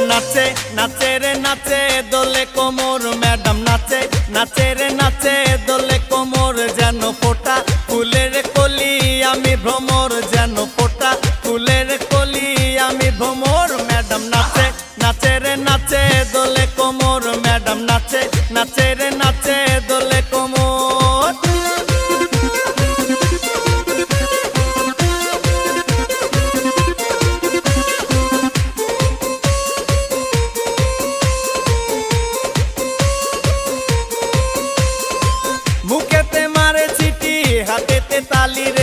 নাচে নাচে রে নাচে দোলে কোমর ম্যাডাম নাচে নাচে রে নাচে দোলে কোমর যেন ফোটা ফুলের কলি আমি ভ্রমর যেন ফোটা ফুলের কলি আমি ভ্রমর ম্যাডাম নাচে নাচে রে নাচে দোলে কোমর ম্যাডাম নাচে নাচে রে নাচে দোলে কোমর। মুখেতে মারে চিঠি হাতেতে তালি রে